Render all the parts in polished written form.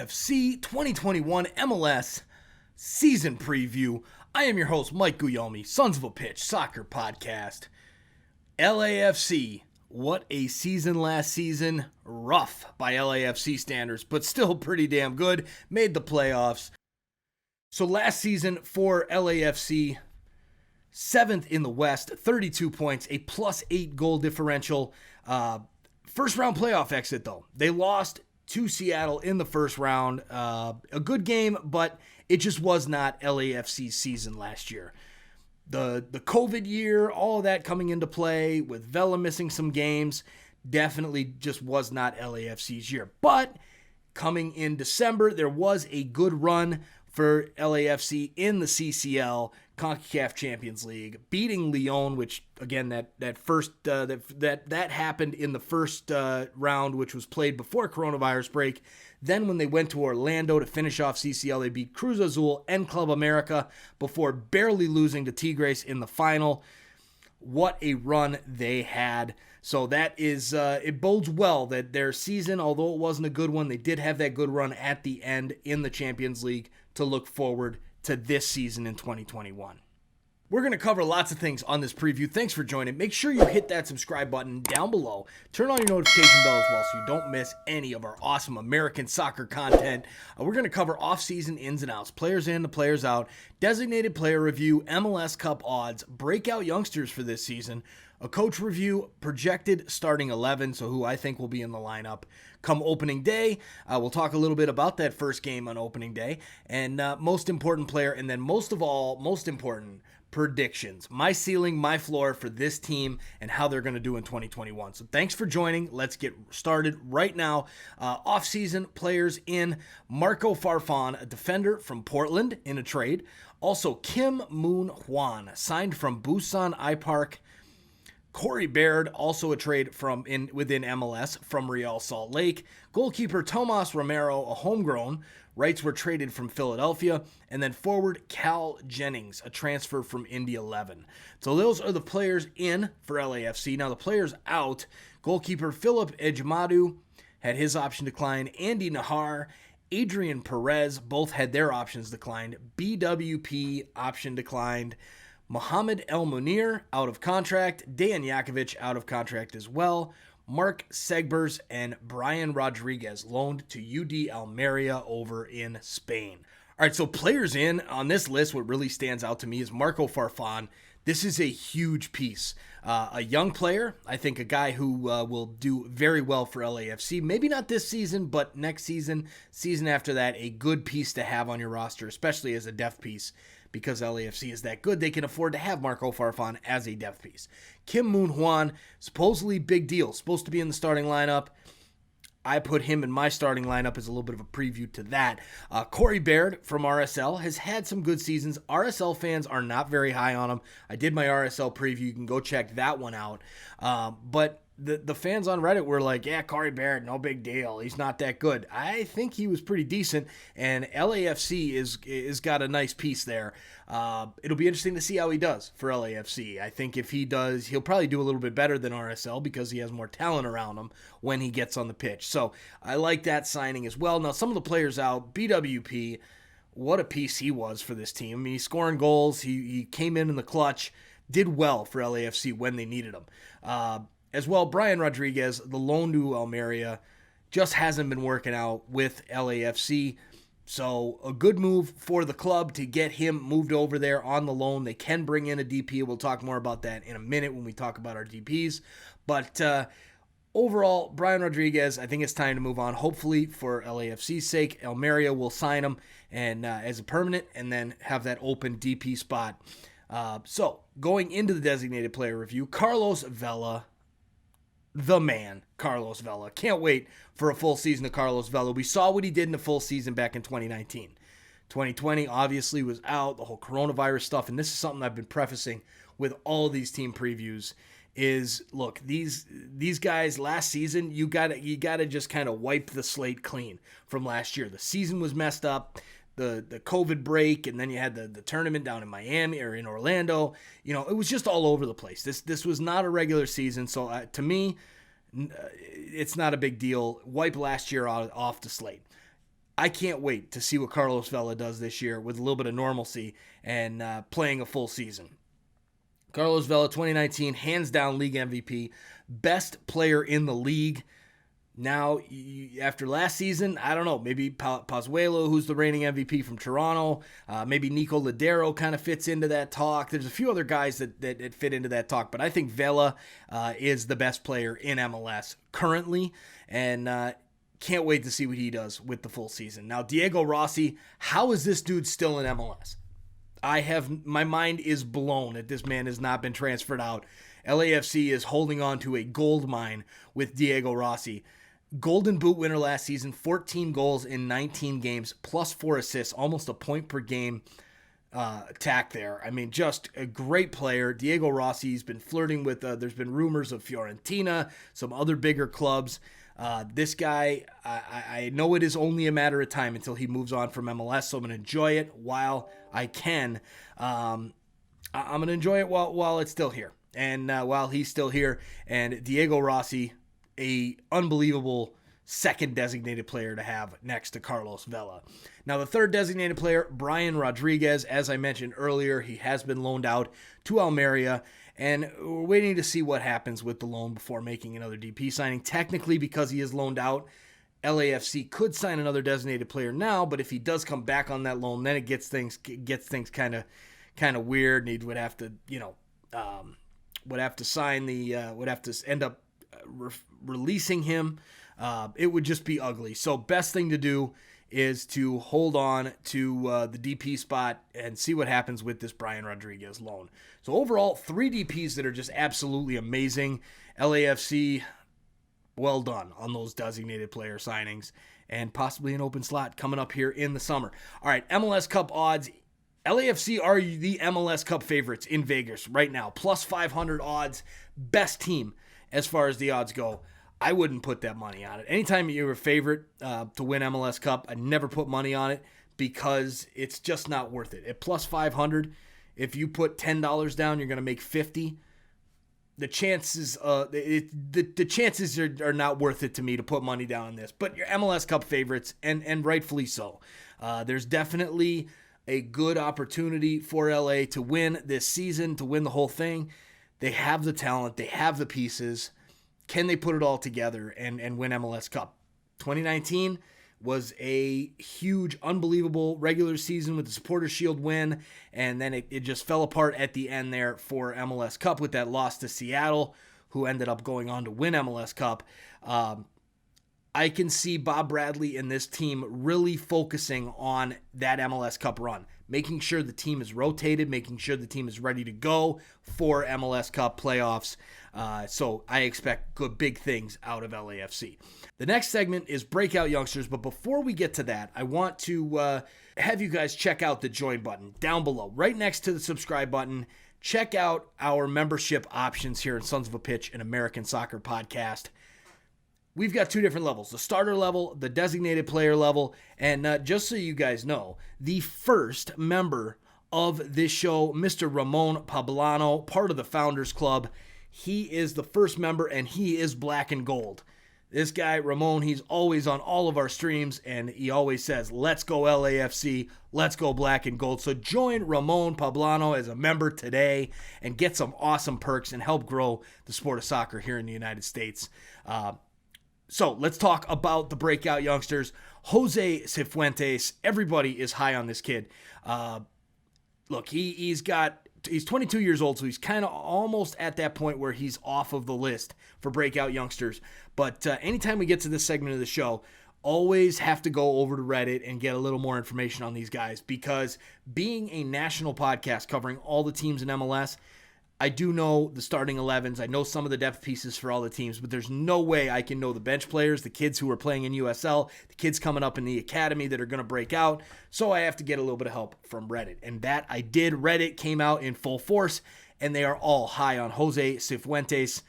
LAFC 2021 MLS season preview. I am your host, Mike Guglielmi, Sons of a Pitch Soccer Podcast. LAFC, what a season last season. Rough by LAFC standards, but still pretty damn good. Made the playoffs. So last season for LAFC, 7th in the West, 32 points, a +8 goal differential. First round playoff exit though. They lost to Seattle in the first round. A good game, but it just was not LAFC's season last year. The COVID year, all of that coming into play with Vela missing some games, definitely just was not LAFC's year. But coming in December, there was a good run for LAFC in the CCL, CONCACAF Champions League, beating Lyon, which again that happened in the first round, which was played before coronavirus break. Then when they went to Orlando to finish off CCL, they beat Cruz Azul and Club America before barely losing to Tigres in the final. What a run they had. So that is, it bodes well that their season, although it wasn't a good one, they did have that good run at the end in the Champions League to look forward to this season in 2021. We're going to cover lots of things on this preview. Thanks for joining. Make sure you hit that subscribe button down below. Turn on your notification bell as well so you don't miss any of our awesome American soccer content. We're going to cover off-season ins and outs, players in, the players out, designated player review, MLS Cup odds, breakout youngsters for this season, a coach review, projected starting 11, so who I think will be in the lineup come opening day. We'll talk a little bit about that first game on opening day, and most important player, and then most of all, most important, predictions. My ceiling, my floor for this team and how they're going to do in 2021. So thanks for joining. Let's get started right now. Off-season players in: Marco Farfan, a defender from Portland in a trade. Also, Kim Moon Hwan, signed from Busan iPark. Corey Baird, also a trade within MLS from Real Salt Lake. Goalkeeper Tomas Romero, a homegrown. Rights were traded from Philadelphia. And then forward Cal Jennings, a transfer from Indy 11. So those are the players in for LAFC. Now the players out: goalkeeper Philip Ejimadu had his option declined. Andy Nahar, Adrian Perez, both had their options declined. BWP option declined. Mohamed El Munir out of contract. Dejan Jakovic out of contract as well. Mark Segbers and Brian Rodriguez loaned to UD Almeria over in Spain. All right, so players in on this list, what really stands out to me is Marco Farfan. This is a huge piece. A young player, I think a guy who will do very well for LAFC. Maybe not this season, but next season, season after that, a good piece to have on your roster, especially as a depth piece. Because LAFC is that good, they can afford to have Marco Farfan as a depth piece. Kim Moon Hwan, supposedly big deal, supposed to be in the starting lineup. I put him in my starting lineup as a little bit of a preview to that. Corey Baird from RSL has had some good seasons. RSL fans are not very high on him. I did my RSL preview. You can go check that one out. But the fans on Reddit were like, yeah, Corey Baird, no big deal. He's not that good. I think he was pretty decent, and LAFC is got a nice piece there. It'll be interesting to see how he does for LAFC. I think if he does, he'll probably do a little bit better than RSL because he has more talent around him when he gets on the pitch. So I like that signing as well. Now, some of the players out: BWP, what a piece he was for this team. I mean, he's scoring goals. He came in the clutch, did well for LAFC when they needed him. As well, Brian Rodriguez, the loan to Almeria, just hasn't been working out with LAFC. So a good move for the club to get him moved over there on the loan. They can bring in a DP. We'll talk more about that in a minute when we talk about our DPs. But overall, Brian Rodriguez, I think it's time to move on. Hopefully, for LAFC's sake, Almeria will sign him and as a permanent and then have that open DP spot. So going into the designated player review, Carlos Vela. The man, Carlos Vela. Can't wait for a full season of Carlos Vela. We saw what he did in a full season back in 2019. 2020 obviously was out, the whole coronavirus stuff, and this is something I've been prefacing with all these team previews is, look, these guys last season, you gotta just kind of wipe the slate clean from last year. The season was messed up. The COVID break, and then you had the tournament down in Miami or in Orlando. You know, it was just all over the place. This was not a regular season, so to me, it's not a big deal. Wipe last year off the slate. I can't wait to see what Carlos Vela does this year with a little bit of normalcy and playing a full season. Carlos Vela, 2019, hands down league MVP, best player in the league. Now, after last season, I don't know, maybe Pozuelo, who's the reigning MVP from Toronto, maybe Nico Ladero kind of fits into that talk. There's a few other guys that fit into that talk, but I think Vela is the best player in MLS currently, and can't wait to see what he does with the full season. Now, Diego Rossi, how is this dude still in MLS? My mind is blown that this man has not been transferred out. LAFC is holding on to a gold mine with Diego Rossi. Golden Boot winner last season, 14 goals in 19 games, plus 4 assists, almost a point per game attack there. I mean, just a great player. Diego Rossi's been flirting with, there's been rumors of Fiorentina, some other bigger clubs. This guy, I know it is only a matter of time until he moves on from MLS, so I'm going to enjoy it while I can. I'm going to enjoy it while it's still here, and while he's still here. And Diego Rossi, a unbelievable second designated player to have next to Carlos Vela. Now, the third designated player, Brian Rodriguez, as I mentioned earlier, he has been loaned out to Almeria, and we're waiting to see what happens with the loan before making another DP signing. Technically, because he is loaned out, LAFC could sign another designated player now, but if he does come back on that loan, then it gets things kind of weird, and he would have to, would have to end up releasing him. It would just be ugly. So best thing to do is to hold on to the DP spot and see what happens with this Brian Rodriguez loan. So overall, 3 DPs that are just absolutely amazing. LAFC, well done on those designated player signings, and possibly an open slot coming up here in the summer. All right, MLS Cup odds. LAFC are the MLS Cup favorites in Vegas right now. Plus 500 odds. Best team as far as the odds go. I wouldn't put that money on it. Anytime you're a favorite to win MLS Cup, I never put money on it because it's just not worth it. At plus 500, if you put $10 down, you're going to make 50. The chances the chances are not worth it to me to put money down on this. But your MLS Cup favorites, and rightfully so. There's definitely a good opportunity for LA to win this season, to win the whole thing. They have the talent. They have the pieces. Can they put it all together and win MLS Cup? 2019 was a huge, unbelievable regular season with the Supporters Shield win, and then it just fell apart at the end there for MLS Cup with that loss to Seattle, who ended up going on to win MLS Cup. I can see Bob Bradley and this team really focusing on that MLS Cup run, making sure the team is rotated, making sure the team is ready to go for MLS Cup playoffs. So I expect good big things out of LAFC. The next segment is Breakout Youngsters, but before we get to that, I want to have you guys check out the join button down below, right next to the subscribe button. Check out our membership options here at Sons of a Pitch, an American Soccer podcast. We've got 2 different levels, the starter level, the designated player level, and just so you guys know, the first member of this show, Mr. Ramon Pablano, part of the Founders Club, he is the first member, and he is black and gold. This guy, Ramon, he's always on all of our streams, and he always says, let's go LAFC, let's go black and gold. So join Ramon Pablano as a member today and get some awesome perks and help grow the sport of soccer here in the United States. So let's talk about the Breakout Youngsters. Jose Cifuentes, everybody is high on this kid. Look, he's 22 years old, so he's kind of almost at that point where he's off of the list for Breakout Youngsters. But anytime we get to this segment of the show, always have to go over to Reddit and get a little more information on these guys, because being a national podcast covering all the teams in MLS, I do know the starting 11s. I know some of the depth pieces for all the teams, but there's no way I can know the bench players, the kids who are playing in USL, the kids coming up in the academy that are going to break out. So I have to get a little bit of help from Reddit. And that I did. Reddit came out in full force, and they are all high on Jose Cifuentes.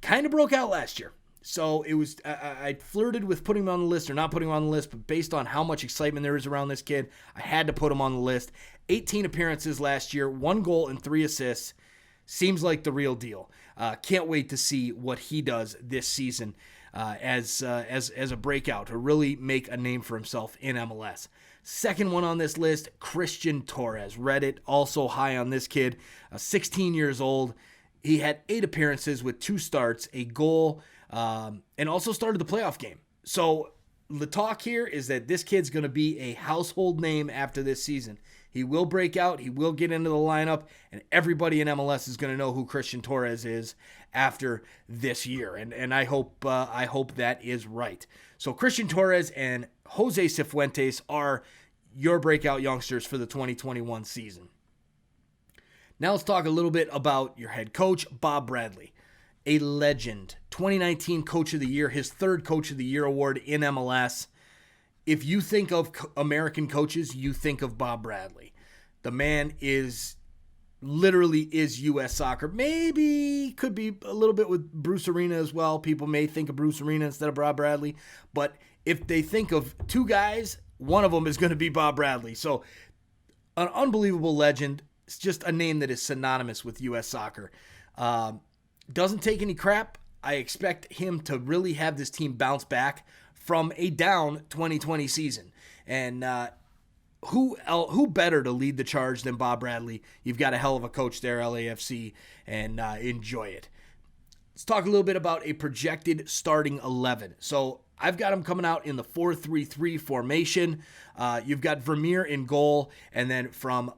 Kind of broke out last year. So it was, I flirted with putting him on the list or not putting him on the list, but based on how much excitement there is around this kid, I had to put him on the list. 18 appearances last year, 1 goal and 3 assists. Seems like the real deal. Can't wait to see what he does this season. as a breakout to really make a name for himself in MLS. Second one on this list, Christian Torres. Reddit also high on this kid, 16 years old. He had 8 appearances with 2 starts, a goal, and also started the playoff game. So the talk here is that this kid's going to be a household name after this season. He will break out, he will get into the lineup, and everybody in MLS is going to know who Christian Torres is after this year. And I hope that is right. So Christian Torres and Jose Cifuentes are your breakout youngsters for the 2021 season. Now let's talk a little bit about your head coach, Bob Bradley. A legend, 2019 Coach of the Year, his 3rd Coach of the Year award in MLS. If you think of American coaches, you think of Bob Bradley. The man is U.S. soccer. Maybe could be a little bit with Bruce Arena as well. People may think of Bruce Arena instead of Bob Bradley. But if they think of 2 guys, one of them is going to be Bob Bradley. So an unbelievable legend. It's just a name that is synonymous with U.S. soccer. Doesn't take any crap. I expect him to really have this team bounce back from a down 2020 season. And who better to lead the charge than Bob Bradley? You've got a hell of a coach there, LAFC, and enjoy it. Let's talk a little bit about a projected starting 11. So I've got him coming out in the 4-3-3 formation. You've got Vermeer in goal, and then from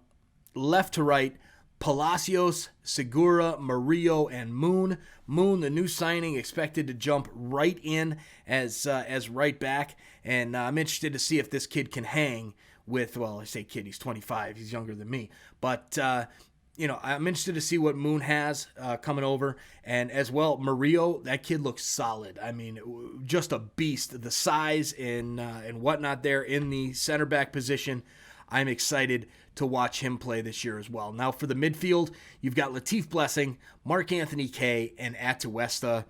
left to right, Palacios, Segura, Murillo, and Moon. Moon, the new signing, expected to jump right in as right back. And I'm interested to see if this kid can hang with, well, I say kid, he's 25. He's younger than me. But, I'm interested to see what Moon has coming over. And as well, Murillo, that kid looks solid. I mean, just a beast. The size and whatnot there in the center back position. I'm excited to watch him play this year as well. Now for the midfield, you've got Latif Blessing, Mark-Anthony Kaye, and Atuesta.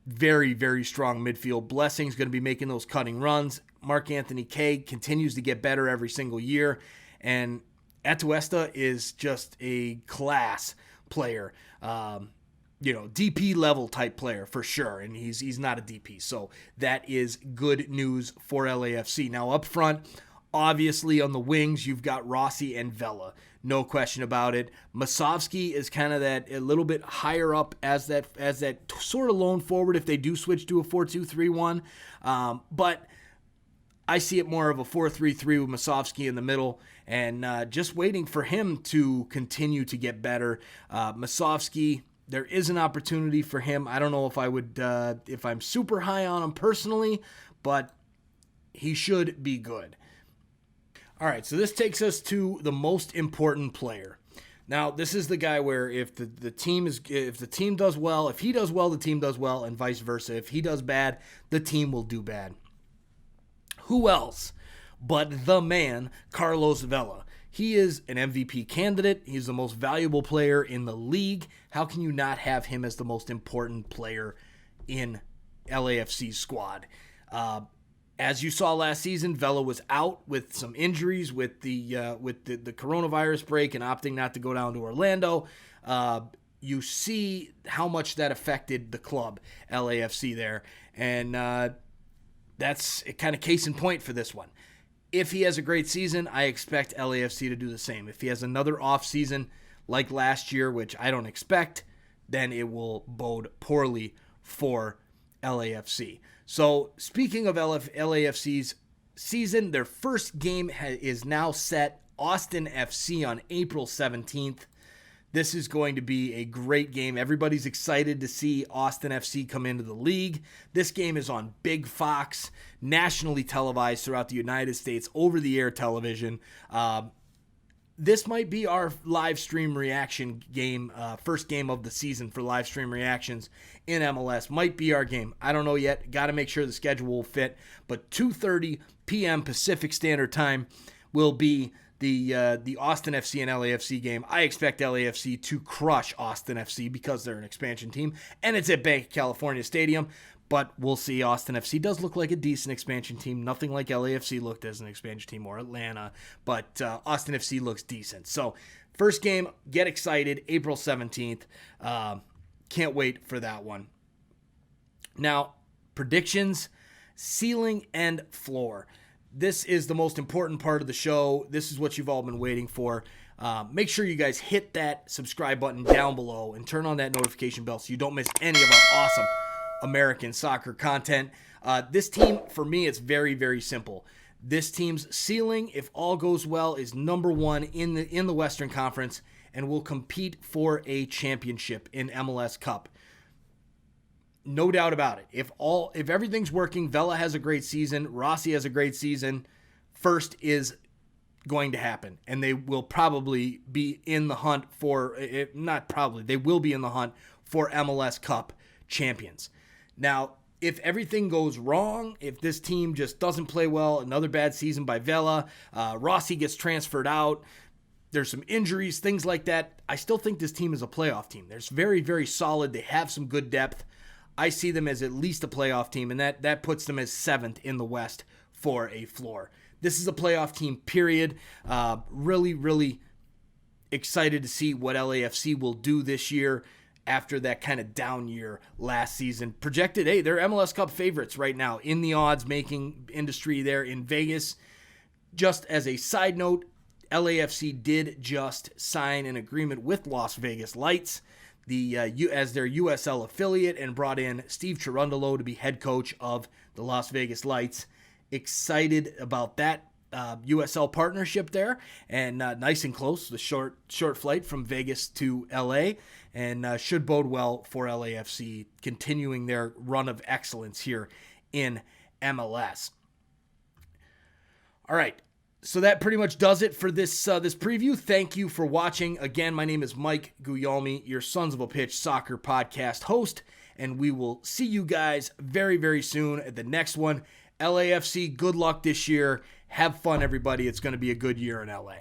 Very, very strong midfield. Blessing's going to be making those cutting runs. Mark-Anthony Kaye continues to get better every single year. And Atuesta is just a class player. DP level type player for sure. And he's not a DP. So that is good news for LAFC. Now up front, obviously, on the wings, you've got Rossi and Vela. No question about it. Masovsky is kind of that a little bit higher up as that sort of lone forward if they do switch to a 4-2-3-1. But I see it more of a 4-3-3 with Masovsky in the middle and just waiting for him to continue to get better. Masovsky, there is an opportunity for him. I don't know if I would, if I'm super high on him personally, but he should be good. All right, so this takes us to the most important player. Now, this is the guy where if the team does well, if he does well, the team does well, and vice versa. If he does bad, the team will do bad. Who else but the man, Carlos Vela? He is an MVP candidate. He's the most valuable player in the league. How can you not have him as the most important player in LAFC's squad? As you saw last season, Vela was out with some injuries with the coronavirus break and opting not to go down to Orlando. You see how much that affected the club, LAFC there. And that's kind of case in point for this one. If he has a great season, I expect LAFC to do the same. If he has another off season like last year, which I don't expect, then it will bode poorly for LAFC. So speaking of LAFC's season, their first game is now set, Austin FC on April 17th. This is going to be a great game. Everybody's excited to see Austin FC come into the league. This game is on Big Fox, nationally televised throughout the United States, over-the-air television. This might be our live stream reaction game, first game of the season for live stream reactions in MLS. Might be our game. I don't know yet. Got to make sure the schedule will fit. But 2:30 p.m. Pacific Standard Time will be the Austin FC and LAFC game. I expect LAFC to crush Austin FC because they're an expansion team, and it's at Banc of California Stadium. But we'll see. Austin FC does look like a decent expansion team. Nothing like LAFC looked as an expansion team or Atlanta. But Austin FC looks decent. So first game, get excited. April 17th. Can't wait for that one. Now, predictions, ceiling, and floor. This is the most important part of the show. This is what you've all been waiting for. Make sure you guys hit that subscribe button down below and turn on that notification bell so you don't miss any of our awesome American soccer content. This team, for me, it's very, very simple. This team's ceiling, if all goes well, is number one in the Western Conference and will compete for a championship in MLS Cup. No doubt about it. If everything's working, Vela has a great season, Rossi has a great season, first is going to happen, and they will probably be in the hunt for, not probably, they will be in the hunt for MLS Cup champions. Now, if everything goes wrong, if this team just doesn't play well, another bad season by Vela, Rossi gets transferred out, there's some injuries, things like that, I still think this team is a playoff team. They're very, very solid. They have some good depth. I see them as at least a playoff team, and that puts them as 7th in the West for a floor. This is a playoff team, period. Really, really excited to see what LAFC will do this year after that kind of down year last season. Projected, hey, they're MLS Cup favorites right now in the odds-making industry there in Vegas. Just as a side note, LAFC did just sign an agreement with Las Vegas Lights as their USL affiliate and brought in Steve Cherundolo to be head coach of the Las Vegas Lights. Excited about that USL partnership there, and nice and close, the short flight from Vegas to LA, and should bode well for LAFC continuing their run of excellence here in MLS. All right, so that pretty much does it for this preview. Thank you for watching. Again, my name is Mike Guglielmi, your Sons of a Pitch soccer podcast host, and we will see you guys very, very soon at the next one. LAFC, good luck this year. Have fun, everybody. It's going to be a good year in LA.